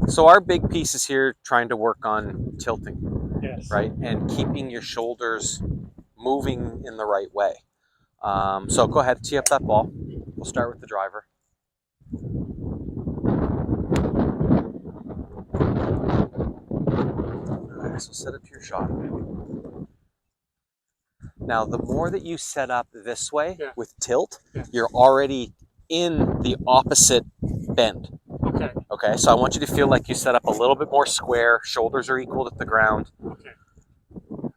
So our big piece is here trying to work on tilting, Yes. right? And keeping your shoulders moving in the right way. So go ahead, tee up that ball. We'll start with the driver. All right, so set up your shot. Now, the more that you set up this way with tilt, you're already in the opposite bend. Okay. Okay, so I want you to feel like you set up a little bit more square, shoulders are equal to the ground. Okay.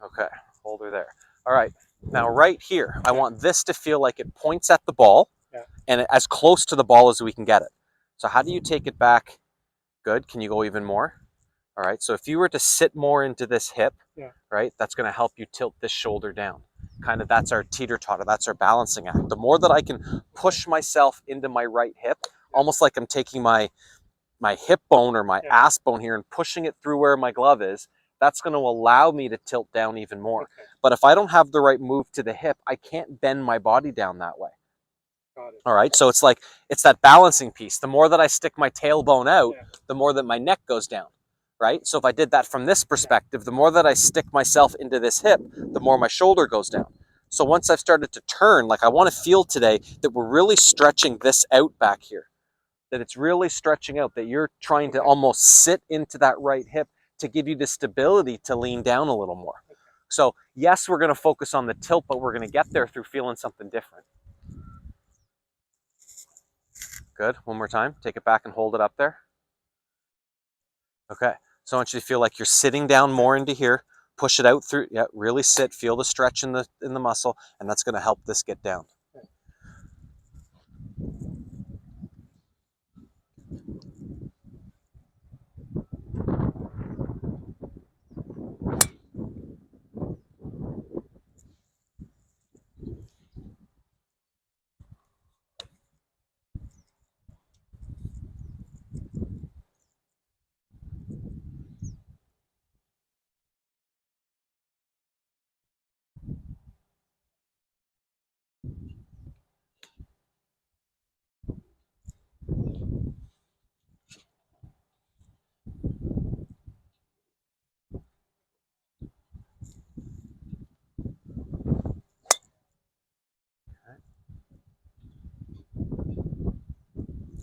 Okay, hold her there. All right, now right here, I want this to feel like it points at the ball and as close to the ball as we can get it. So how do you take it back? Good, can you go even more? All right, so if you were to sit more into this hip, right, that's gonna help you tilt this shoulder down. Kind of, that's our teeter-totter, that's our balancing act. The more that I can push myself into my right hip, almost like I'm taking my hip bone or my ass bone here and pushing it through where my glove is, that's going to allow me to tilt down even more. Okay. But if I don't have the right move to the hip, I can't bend my body down that way. Got it. All right, so it's like, it's that balancing piece. The more that I stick my tailbone out, the more that my neck goes down, right? So if I did that from this perspective, the more that I stick myself into this hip, the more my shoulder goes down. So once I've started to turn, like I want to feel today that we're really stretching this out back here, that it's really stretching out, that you're trying to almost sit into that right hip to give you the stability to lean down a little more. So yes, we're going to focus on the tilt, but we're going to get there through feeling something different. Good. One more time. Take it back and hold it up there. Okay. So I want you to feel like you're sitting down more into here. Push it out through. Yeah, really sit. Feel the stretch in the muscle, and that's going to help this get down.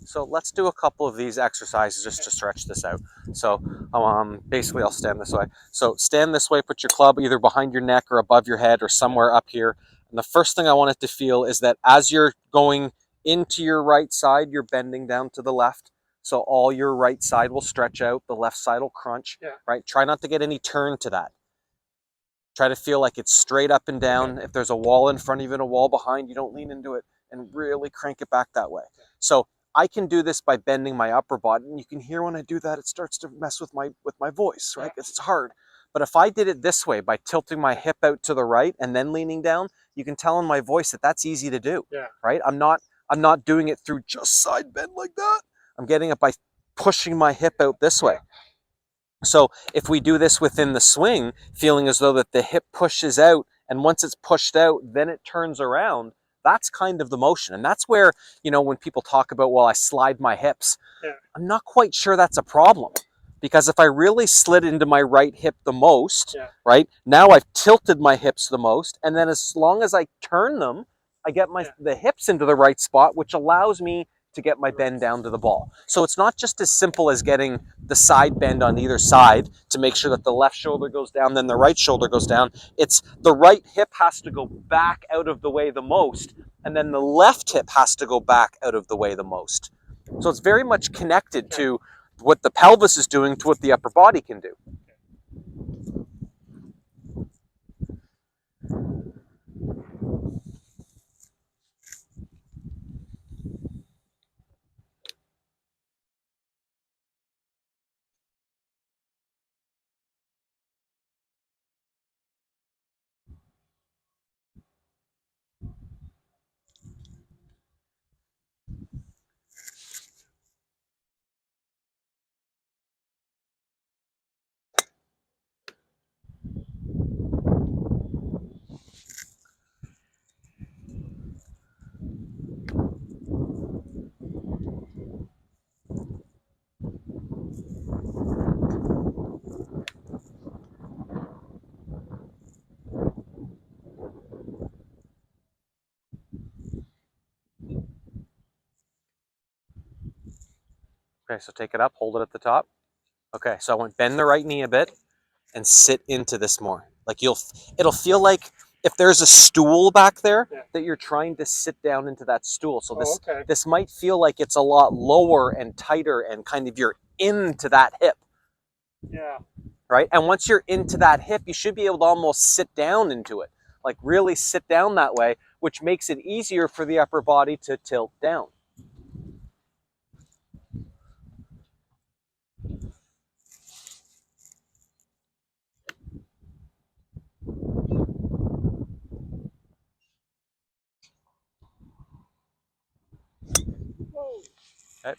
So let's do a couple of these exercises just to stretch this out. So basically I'll stand this way. So stand this way, put your club either behind your neck or above your head or somewhere up here. And the first thing I want it to feel is that as you're going into your right side, you're bending down to the left. So all your right side will stretch out, the left side will crunch, right? Try not to get any turn to that. Try to feel like it's straight up and down. If there's a wall in front of you and a wall behind, you don't lean into it, and really crank it back that way. So I can do this by bending my upper body, and you can hear when I do that, it starts to mess with my voice, right? It's hard. But if I did it this way, by tilting my hip out to the right and then leaning down, you can tell in my voice that that's easy to do, right? I'm not doing it through just side bend like that. I'm getting it by pushing my hip out this way. So if we do this within the swing, feeling as though that the hip pushes out, and once it's pushed out, then it turns around, that's kind of the motion. And that's where, when people talk about, well, I slide my hips, I'm not quite sure that's a problem. Because if I really slid into my right hip the most, right, now I've tilted my hips the most, and then as long as I turn them, I get the hips into the right spot, which allows me to get my bend down to the ball. So it's not just as simple as getting the side bend on either side to make sure that the left shoulder goes down, then the right shoulder goes down. It's the right hip has to go back out of the way the most, and then the left hip has to go back out of the way the most. So it's very much connected to what the pelvis is doing to what the upper body can do. Okay, so take it up, hold it at the top. Okay, so I want bend the right knee a bit and sit into this more. Like it'll feel like if there's a stool back there that you're trying to sit down into that stool. So this might feel like it's a lot lower and tighter and kind of you're into that hip. Yeah. Right? And once you're into that hip, you should be able to almost sit down into it. Like really sit down that way, which makes it easier for the upper body to tilt down. Okay.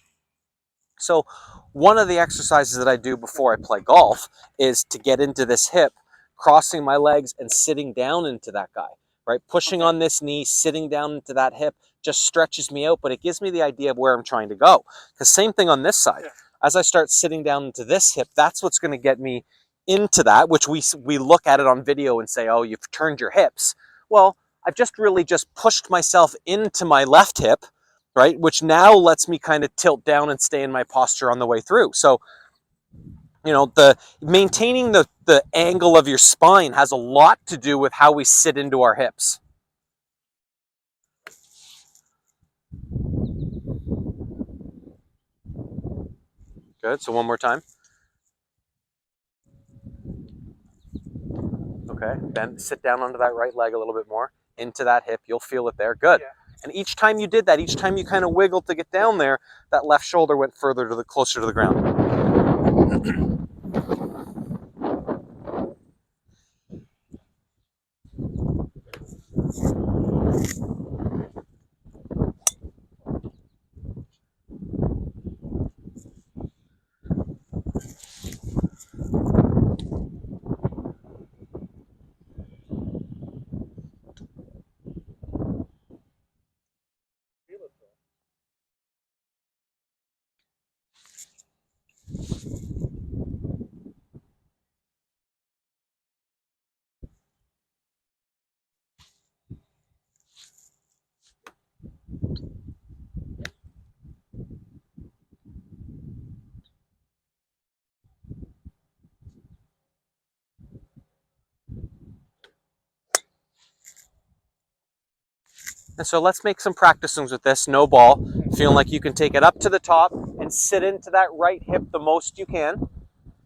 So one of the exercises that I do before I play golf is to get into this hip, crossing my legs and sitting down into that guy, right? Pushing on this knee, sitting down into that hip just stretches me out, but it gives me the idea of where I'm trying to go. Because same thing on this side. As I start sitting down into this hip, that's what's going to get me into that, which we look at it on video and say, oh, you've turned your hips. Well, I've just really just pushed myself into my left hip, right? Which now lets me kind of tilt down and stay in my posture on the way through. So, you know, the maintaining the angle of your spine has a lot to do with how we sit into our hips. Good, so one more time. Okay, then sit down onto that right leg a little bit more, into that hip, you'll feel it there, good. And each time you did that, each time you kind of wiggled to get down there, that left shoulder went further to the closer to the ground. And so let's make some practice swings with this, no ball, feeling like you can take it up to the top and sit into that right hip the most you can.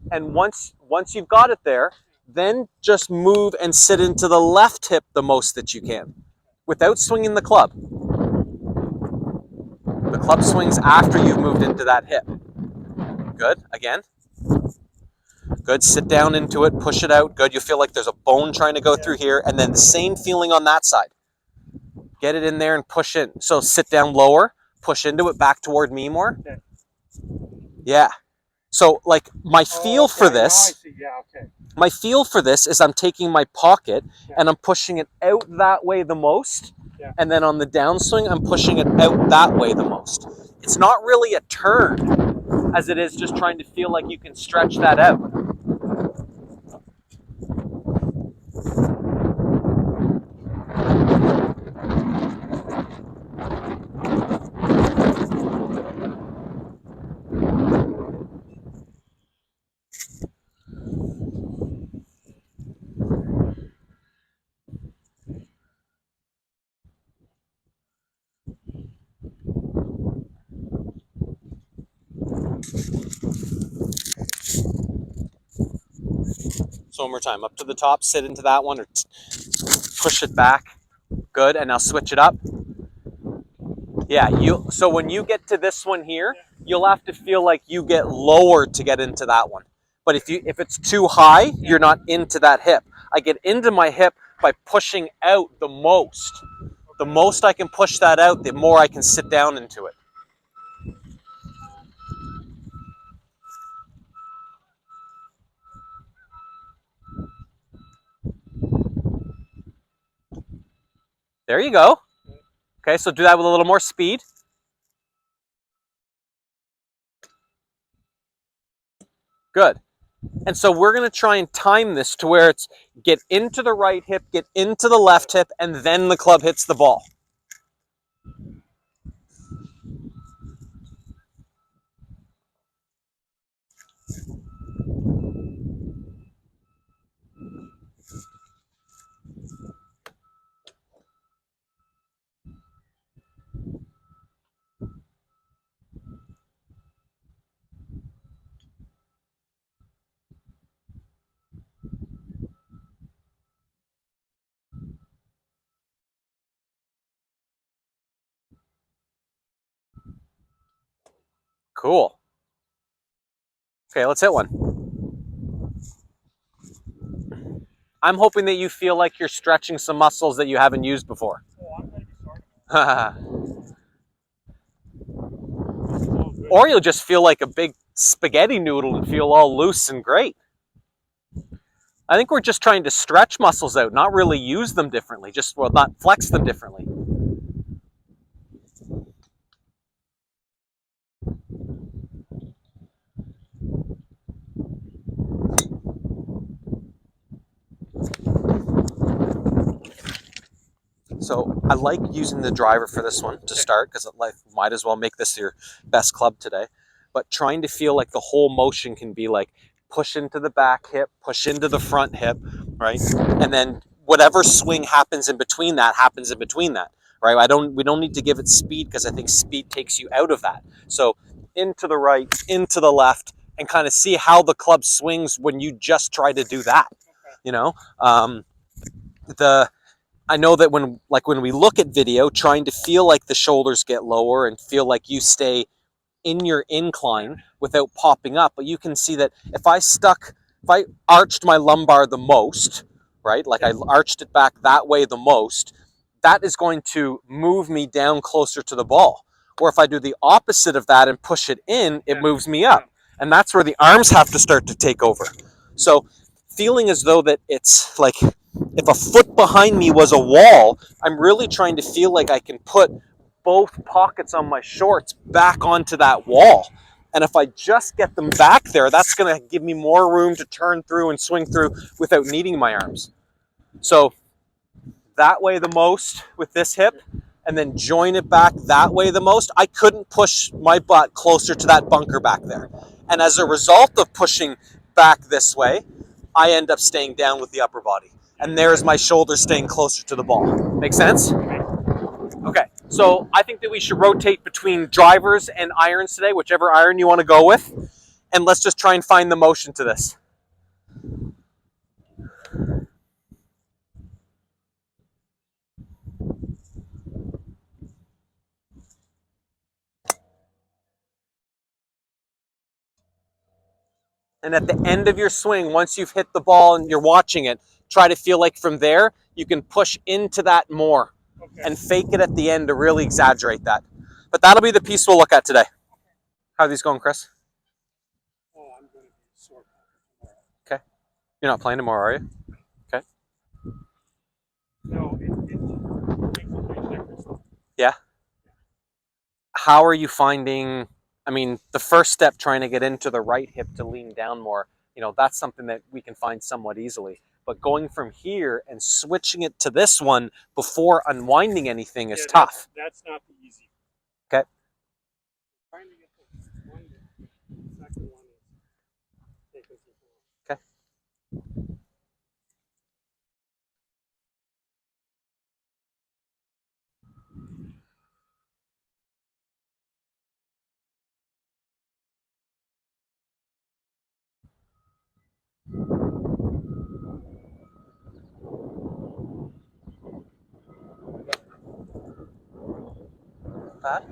And once you've got it there, then just move and sit into the left hip the most that you can without swinging the club. The club swings after you've moved into that hip. Good, again. Good, sit down into it, push it out. Good, you feel like there's a bone trying to go through here, and then the same feeling on that side. Get it in there and push in. So sit down lower, push into it back toward me more. Yeah. So like my feel for this, my feel for this is I'm taking my pocket and I'm pushing it out that way the most. And then on the downswing, I'm pushing it out that way the most. It's not really a turn as it is just trying to feel like you can stretch that out. So one more time, up to the top, sit into that one or push it back. Good, and now switch it up. Yeah, so when you get to this one here, you'll have to feel like you get lower to get into that one. But if it's too high, you're not into that hip. I get into my hip by pushing out the most. The most I can push that out, the more I can sit down into it. There you go. Okay, so do that with a little more speed. Good. And so we're going to try and time this to where it's get into the right hip, get into the left hip, and then the club hits the ball. Cool. Okay, let's hit one. I'm hoping that you feel like you're stretching some muscles that you haven't used before. Oh, I'm going to be starting. Or you'll just feel like a big spaghetti noodle and feel all loose and great. I think we're just trying to stretch muscles out, not really use them differently, just, well, not flex them differently. So I like using the driver for this one to start, because it might as well make this your best club today. But trying to feel like the whole motion can be like push into the back hip, push into the front hip, right? And then whatever swing happens in between that happens in between that, right? We don't need to give it speed, because I think speed takes you out of that. So into the right, into the left, and kind of see how the club swings when you just try to do that. You know, I know that when we look at video, trying to feel like the shoulders get lower and feel like you stay in your incline without popping up. But you can see that if I arched my lumbar the most, right? Like I arched it back that way the most, that is going to move me down closer to the ball. Or if I do the opposite of that and push it in, it moves me up. And that's where the arms have to start to take over. So feeling as though that it's like if a foot behind me was a wall, I'm really trying to feel like I can put both pockets on my shorts back onto that wall. And if I just get them back there, that's going to give me more room to turn through and swing through without needing my arms. So that way the most with this hip, and then join it back that way the most. I couldn't push my butt closer to that bunker back there. And as a result of pushing back this way, I end up staying down with the upper body. And there's my shoulder staying closer to the ball. Make sense? Okay, so I think that we should rotate between drivers and irons today, whichever iron you want to go with. And let's just try and find the motion to this. And at the end of your swing, once you've hit the ball and you're watching it, try to feel like from there, you can push into that more and fake it at the end to really exaggerate that. But that'll be the piece we'll look at today. How are these going, Chris? Oh, I'm going to be sore tomorrow. Okay. You're not playing tomorrow, are you? Okay. No, it Yeah. How are you finding, I mean, the first step, trying to get into the right hip to lean down more, that's something that we can find somewhat easily. But going from here and switching it to this one before unwinding anything is tough. That's not the easy. Okay. Trying to get the one, the second one is taking some time. Okay. Bad.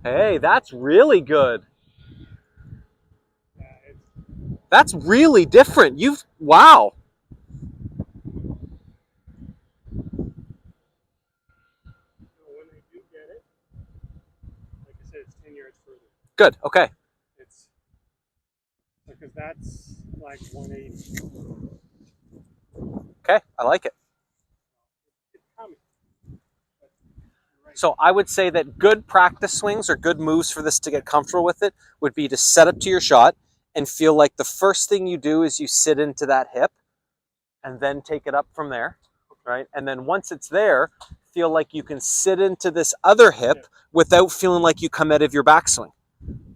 Hey, that's really good. That's really different. Wow. When I do get it, like I said, it's 10 yards further. Good, okay. It's because that's like 180. Okay, I like it. It's coming. So I would say that good practice swings or good moves for this to get comfortable with it would be to set up to your shot and feel like the first thing you do is you sit into that hip and then take it up from there, right? And then once it's there, feel like you can sit into this other hip without feeling like you come out of your backswing.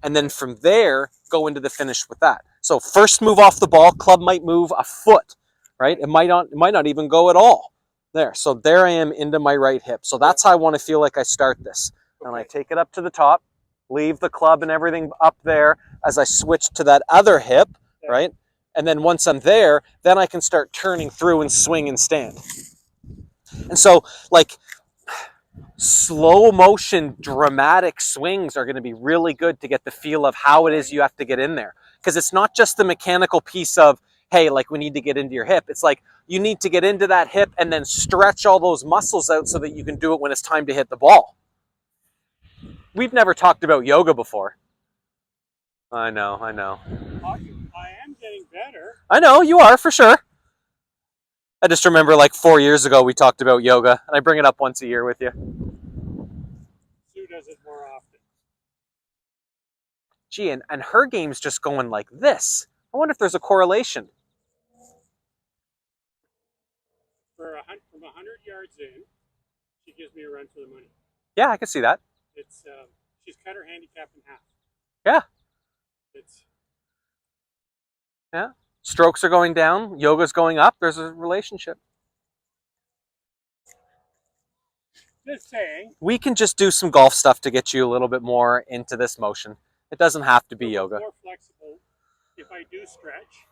And then from there, go into the finish with that. So first move off the ball, club might move a foot, right? It might not even go at all. There. So there I am into my right hip. So that's how I want to feel like I start this. And I take it up to the top, leave the club and everything up there as I switch to that other hip, right? And then once I'm there, then I can start turning through and swing and stand. And so, like, slow motion, dramatic swings are going to be really good to get the feel of how it is you have to get in there. Because it's not just the mechanical piece of, hey, like we need to get into your hip. It's like you need to get into that hip and then stretch all those muscles out so that you can do it when it's time to hit the ball. We've never talked about yoga before. I know. I am getting better. I know, you are, for sure. I just remember like 4 years ago we talked about yoga, and I bring it up once a year with you. Sue does it more often. Gee, and her game's just going like this. I wonder if there's a correlation. From 100 yards in, she gives me a run for the money. Yeah, I can see that. It's she's cut her handicap in half. Yeah. It's yeah. Strokes are going down, yoga's going up. There's a relationship. Just saying. We can just do some golf stuff to get you a little bit more into this motion. It doesn't have to be yoga. More flexible. If I do stretch,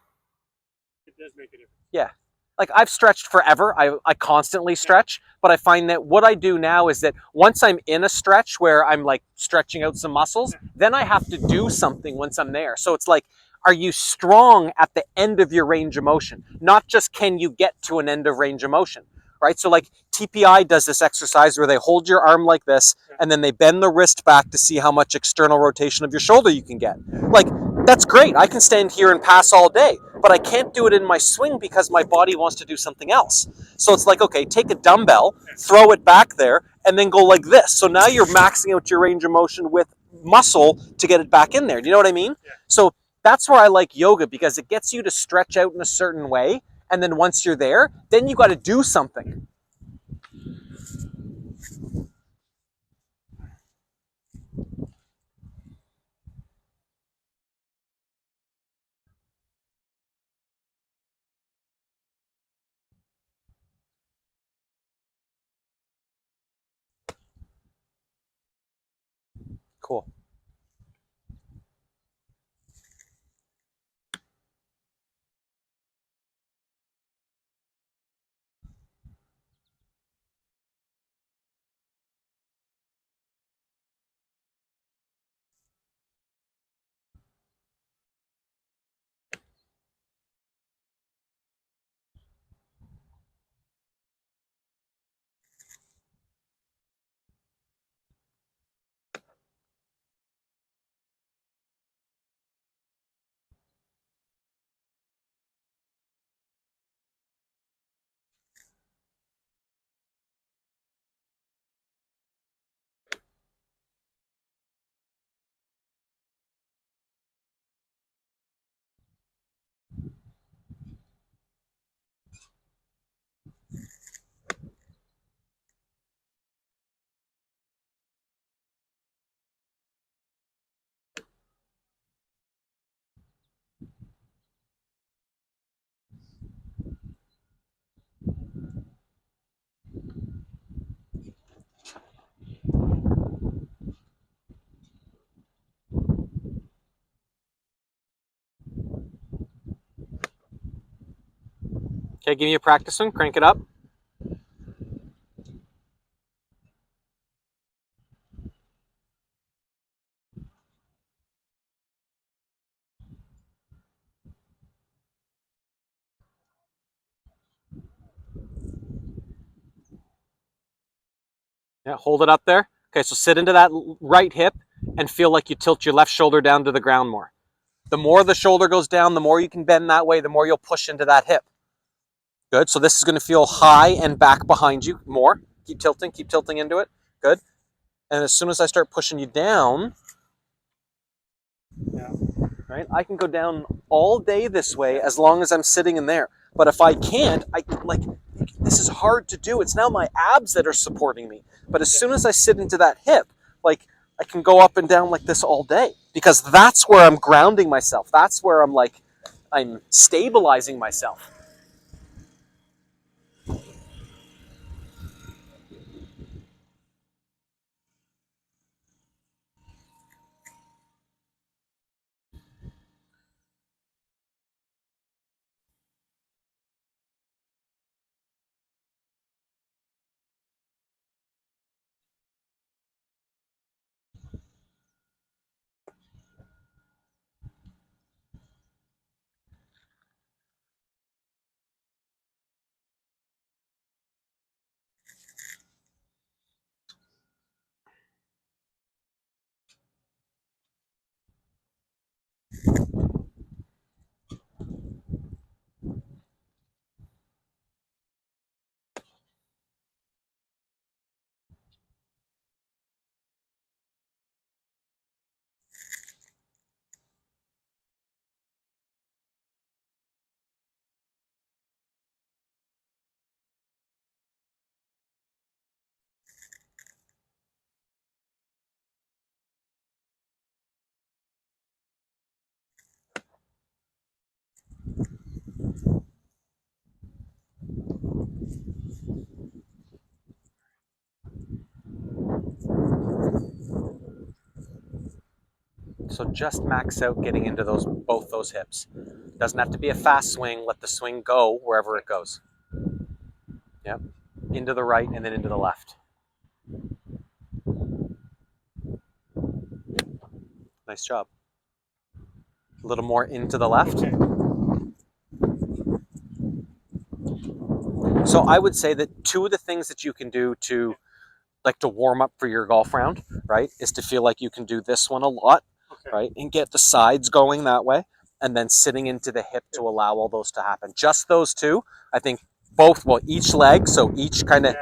it does make a difference. Yeah. Like I've stretched forever. I constantly stretch, but I find that what I do now is that once I'm in a stretch where I'm like stretching out some muscles, then I have to do something once I'm there. So it's like, are you strong at the end of your range of motion? Not just can you get to an end of range of motion, right? So like TPI does this exercise where they hold your arm like this and then they bend the wrist back to see how much external rotation of your shoulder you can get. Like, that's great. I can stand here and pass all day, but I can't do it in my swing because my body wants to do something else. So it's like, okay, take a dumbbell, throw it back there, and then go like this. So now you're maxing out your range of motion with muscle to get it back in there. Do you know what I mean? Yeah. So that's where I like yoga, because it gets you to stretch out in a certain way. And then once you're there, then you got to do something. Cool. Okay, give me a practice one. Crank it up. Yeah, hold it up there. Okay, so sit into that right hip and feel like you tilt your left shoulder down to the ground more. The more the shoulder goes down, the more you can bend that way, the more you'll push into that hip. Good. So this is going to feel high and back behind you more. Keep tilting into it. Good. And as soon as I start pushing you down, right, I can go down all day this way as long as I'm sitting in there. But if I can't, this is hard to do. It's now my abs that are supporting me. But as soon as I sit into that hip, like I can go up and down like this all day, because that's where I'm grounding myself. That's where I'm stabilizing myself. So just max out getting into both those hips. Doesn't have to be a fast swing. Let the swing go wherever it goes. Yep. Into the right and then into the left. Nice job. A little more into the left. Okay. So I would say that two of the things that you can do to warm up for your golf round, right, is to feel like you can do this one a lot, Okay. right, and get the sides going that way, and then sitting into the hip to allow all those to happen. Just those two, I think both, well, each leg, so each kind of,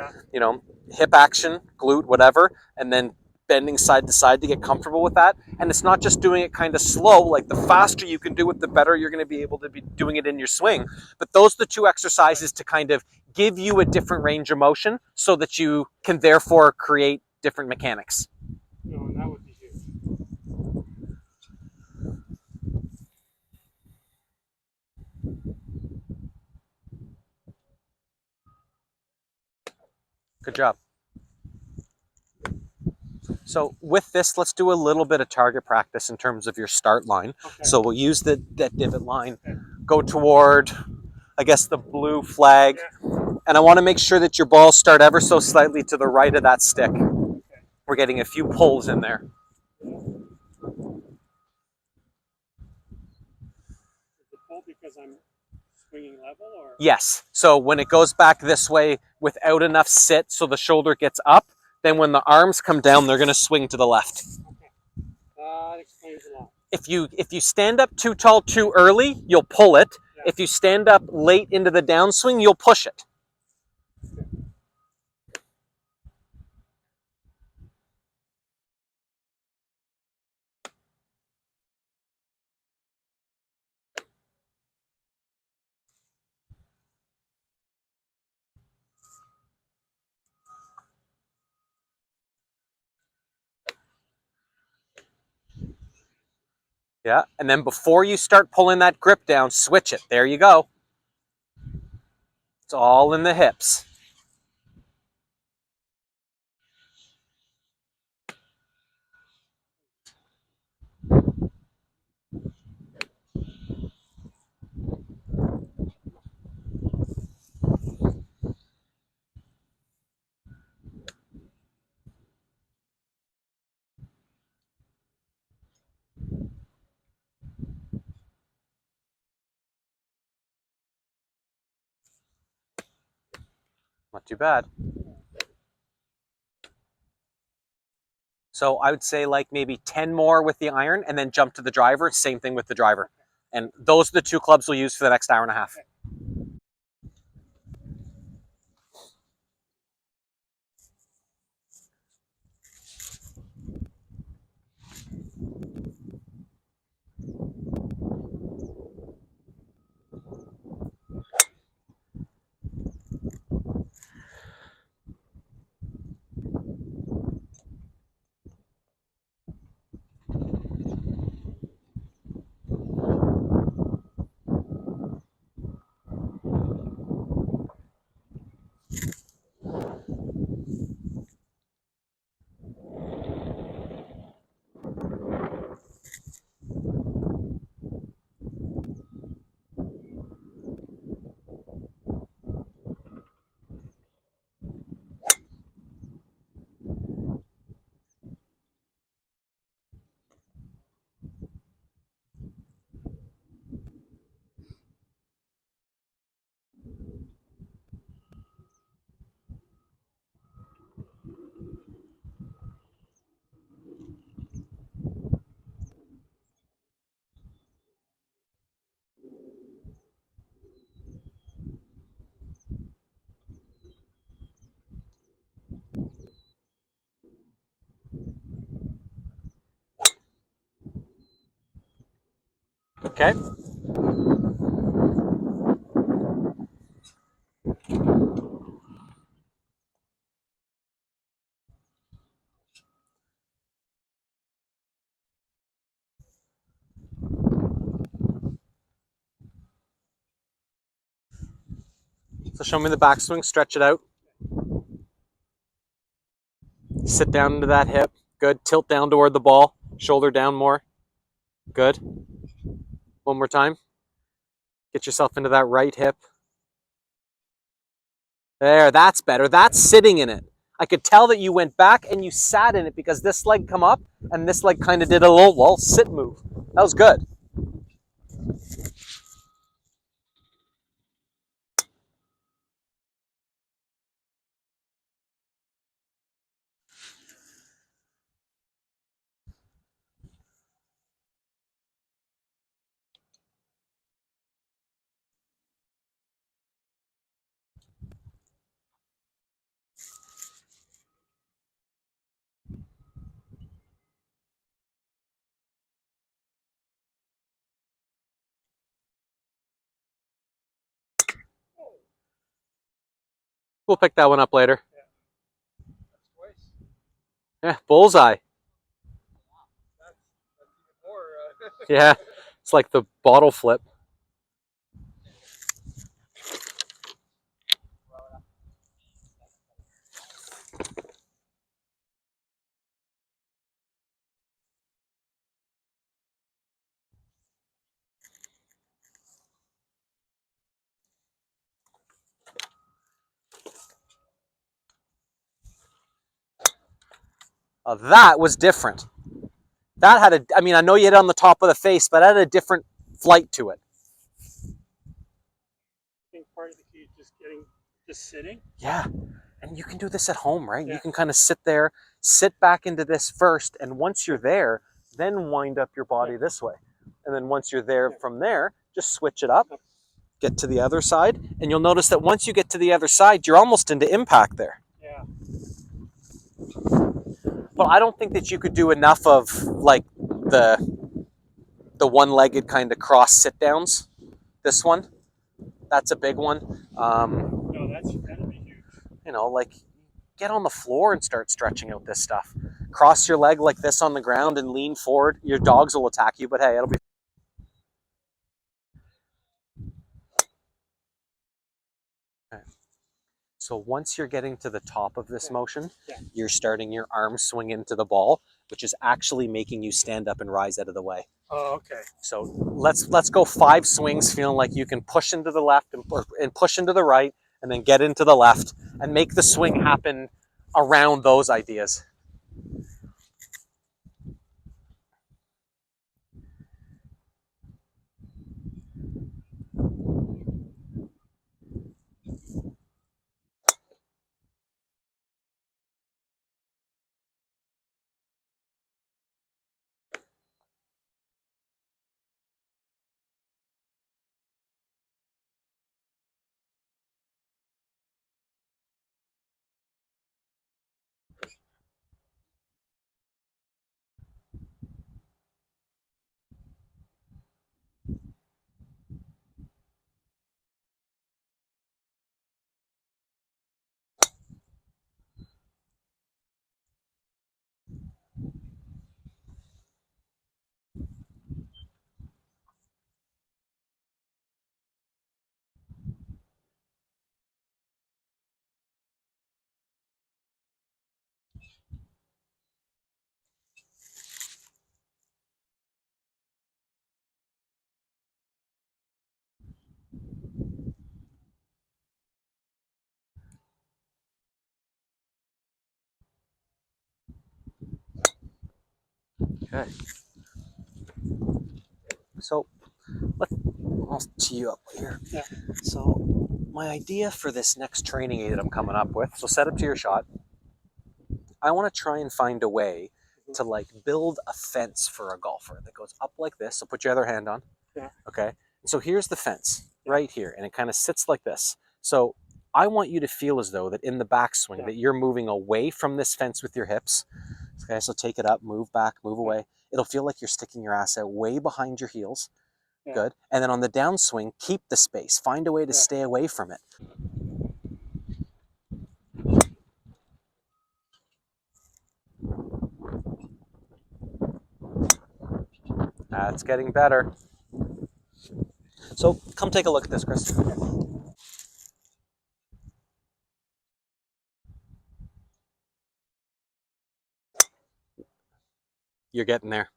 hip action, glute, whatever, and then bending side to side to get comfortable with that. And it's not just doing it kind of slow, like the faster you can do it, the better you're going to be able to be doing it in your swing. But those are the two exercises to kind of give you a different range of motion so that you can therefore create different mechanics. No, and that would be huge. Good job. So with this, let's do a little bit of target practice in terms of your start line. Okay. So we'll use that divot line, go toward, I guess, the blue flag. And I want to make sure that your balls start ever so slightly to the right of that stick. We're getting a few pulls in there. Is it pull because I'm swinging level, or? Yes. So when it goes back this way without enough sit so the shoulder gets up, then when the arms come down, they're going to swing to the left. Okay. That explains a lot. If you stand up too tall too early, you'll pull it. Yeah. If you stand up late into the downswing, you'll push it. Yeah, and then before you start pulling that grip down, switch it. There you go. It's all in the hips. Not too bad. So I would say like maybe 10 more with the iron and then jump to the driver. Same thing with the driver. And those are the two clubs we'll use for the next hour and a half. Okay. So show me the backswing, stretch it out. Sit down into that hip. Good. Tilt down toward the ball. Shoulder down more. Good. One more time. Get yourself into that right hip. There, that's better. That's sitting in it. I could tell that you went back and you sat in it because this leg come up and this leg kind of did a little, well, sit move. That was good. We'll pick that one up later. Yeah, bullseye. Yeah, it's like the bottle flip. That was different. That had a, I mean, I know you hit it on the top of the face, but it had a different flight to it. I think part of the key is just sitting. Yeah, and you can do this at home, right? Yeah. You can kind of sit there, sit back into this first, and once you're there, then wind up your body this way. And then once you're there from there, just switch it up, get to the other side, and you'll notice that once you get to the other side, you're almost into impact there. Yeah. But I don't think that you could do enough of like the one-legged kind of cross sit downs. This one, that's a big one. No, that'd be huge. You know, like get on the floor and start stretching out this stuff. Cross your leg like this on the ground and lean forward. Your dogs will attack you, but hey, it'll be. Okay. So once you're getting to the top of this motion, you're starting your arm swing into the ball, which is actually making you stand up and rise out of the way. Oh, okay. So let's go 5 swings, feeling like you can push into the left and push into the right, and then get into the left and make the swing happen around those ideas. Okay. So I'll tee you up here. Yeah. So my idea for this next training aid that I'm coming up with, so set up to your shot. I want to try and find a way to like build a fence for a golfer that goes up like this. So put your other hand on. Yeah. Okay. So here's the fence right here, and it kind of sits like this. So I want you to feel as though that in the backswing that you're moving away from this fence with your hips. Okay, so take it up, move back, move away. It'll feel like you're sticking your ass out way behind your heels. Good. And then on the downswing, keep the space. Find a way to stay away from it. That's getting better. So come take a look at this, Chris. You're getting there.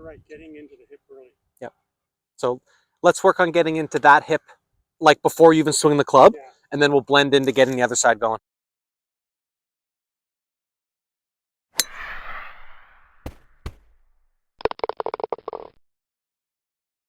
right. Getting into the hip early. Yep. So let's work on getting into that hip, like before you even swing the club, Yeah. and then we'll blend into getting the other side going.